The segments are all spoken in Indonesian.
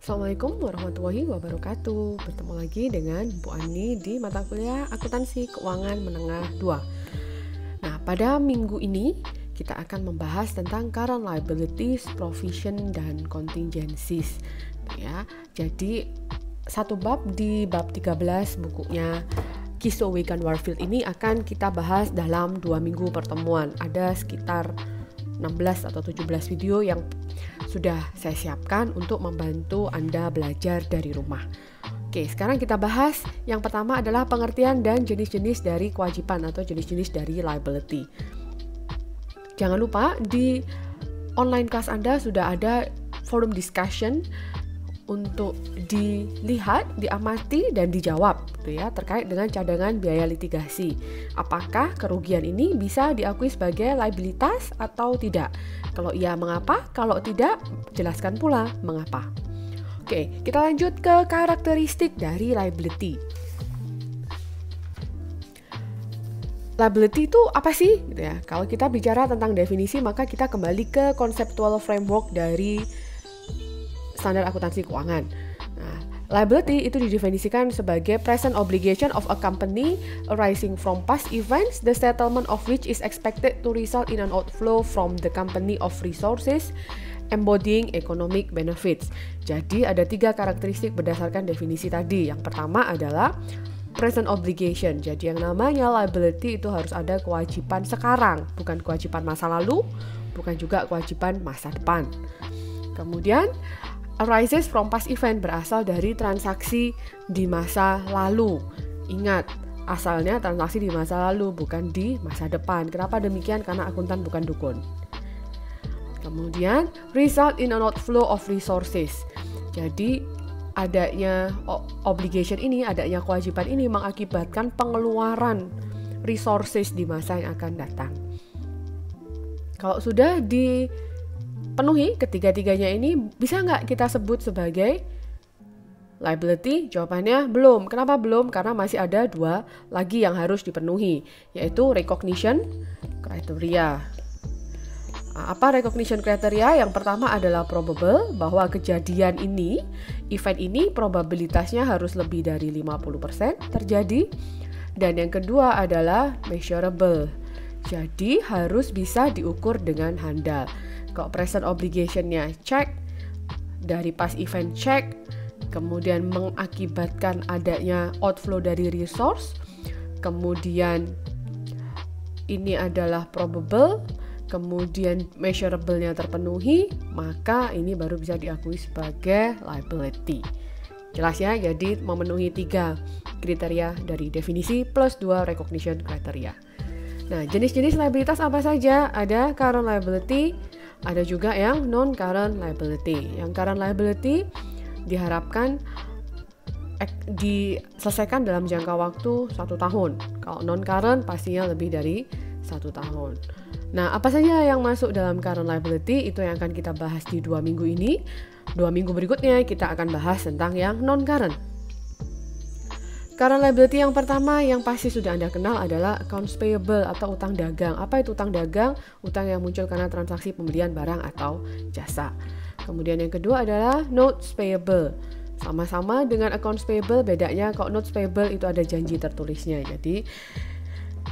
Assalamualaikum warahmatullahi wabarakatuh. Bertemu lagi dengan Bu Ani di mata kuliah Akuntansi Keuangan Menengah 2. Nah, pada minggu ini kita akan membahas tentang current liabilities, provision, dan contingencies. Ya, jadi satu bab di bab 13 bukunya Kiso Wigan Warfield ini akan kita bahas dalam 2 minggu pertemuan. Ada sekitar 16 atau 17 video yang sudah saya siapkan untuk membantu Anda belajar dari rumah. Oke, sekarang kita bahas yang pertama adalah pengertian dan jenis-jenis dari kewajiban atau jenis-jenis dari liability. Jangan lupa di online kelas Anda sudah ada forum discussion untuk dilihat, diamati, dan dijawab gitu ya, terkait dengan cadangan biaya litigasi. Apakah kerugian ini bisa diakui sebagai liabilitas atau tidak? Kalau iya, mengapa? Kalau tidak, jelaskan pula mengapa. Oke, kita lanjut ke karakteristik dari liability. Liability itu apa sih? Gitu ya. Kalau kita bicara tentang definisi, maka kita kembali ke conceptual framework dari standar akuntansi keuangan. Nah, liability itu didefinisikan sebagai present obligation of a company arising from past events, the settlement of which is expected to result in an outflow from the company of resources embodying economic benefits. Jadi ada 3 karakteristik berdasarkan definisi tadi. Yang pertama adalah present obligation. Jadi yang namanya liability itu harus ada kewajiban sekarang, bukan kewajiban masa lalu, bukan juga kewajiban masa depan. Kemudian arises from past event, berasal dari transaksi di masa lalu. Ingat, asalnya transaksi di masa lalu, bukan di masa depan. Kenapa demikian? Karena akuntan bukan dukun. Kemudian result in an outflow of resources. Jadi adanya obligation ini, adanya kewajiban ini mengakibatkan pengeluaran resources di masa yang akan datang. Kalau sudah dipenuhi ketiga-tiganya ini, bisa nggak kita sebut sebagai liability? Jawabannya belum. Kenapa belum? Karena masih ada 2 lagi yang harus dipenuhi, yaitu recognition criteria. Apa recognition criteria? Yang pertama adalah probable, bahwa kejadian ini, event ini probabilitasnya harus lebih dari 50% terjadi. Dan yang kedua adalah measurable. Jadi harus bisa diukur dengan handal. Kalau present obligation-nya cek, dari past event cek, kemudian mengakibatkan adanya outflow dari resource, kemudian ini adalah probable, kemudian measurable-nya terpenuhi, maka ini baru bisa diakui sebagai liability. Jelas ya, jadi memenuhi 3 kriteria dari definisi plus 2 recognition criteria. Nah, jenis-jenis liabilitas apa saja? Ada current liability, ada juga yang non-current liability. Yang current liability diharapkan diselesaikan dalam jangka waktu 1 tahun. Kalau non-current pastinya lebih dari 1 tahun. Nah, apa saja yang masuk dalam current liability? Itu yang akan kita bahas di 2 minggu ini. 2 minggu berikutnya kita akan bahas tentang yang non-current. Current liability yang pertama yang pasti sudah Anda kenal adalah accounts payable atau utang dagang. Apa itu utang dagang? Utang yang muncul karena transaksi pembelian barang atau jasa. Kemudian yang kedua adalah notes payable. Sama-sama dengan accounts payable, bedanya kalau notes payable itu ada janji tertulisnya. Jadi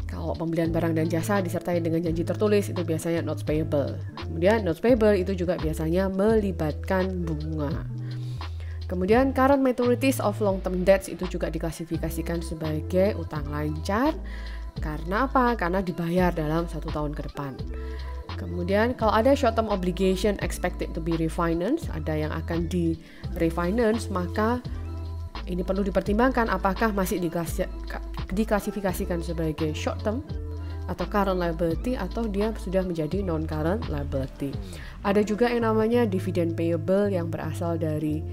kalau pembelian barang dan jasa disertai dengan janji tertulis, itu biasanya notes payable. Kemudian notes payable itu juga biasanya melibatkan bunga. Kemudian current maturities of long term debts itu juga diklasifikasikan sebagai utang lancar. Karena apa? Karena dibayar dalam 1 tahun ke depan. Kemudian kalau ada short term obligation expected to be refinanced, ada yang akan di refinance, maka ini perlu dipertimbangkan apakah masih diklasifikasikan sebagai short term atau current liability atau dia sudah menjadi non-current liability. Ada juga yang namanya dividend payable yang berasal dari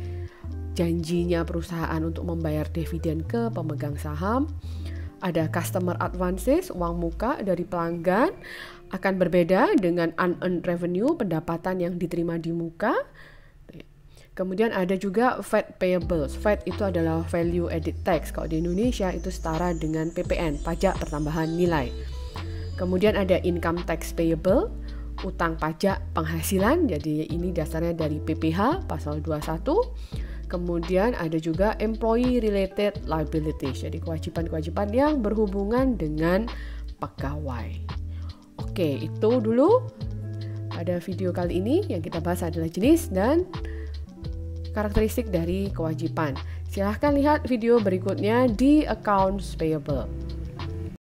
janjinya perusahaan untuk membayar dividen ke pemegang saham. Ada customer advances, uang muka dari pelanggan, akan berbeda dengan unearned revenue, pendapatan yang diterima di muka. Kemudian ada juga VAT payables. VAT itu adalah value added tax. Kalau di Indonesia itu setara dengan PPN, pajak pertambahan nilai. Kemudian ada income tax payable, utang pajak penghasilan. Jadi ini dasarnya dari PPh pasal 21. Kemudian ada juga employee related liabilities, jadi kewajiban-kewajiban yang berhubungan dengan pegawai. Oke, itu dulu pada video kali ini. Yang kita bahas adalah jenis dan karakteristik dari kewajiban. Silahkan lihat video berikutnya di Accounts Payable.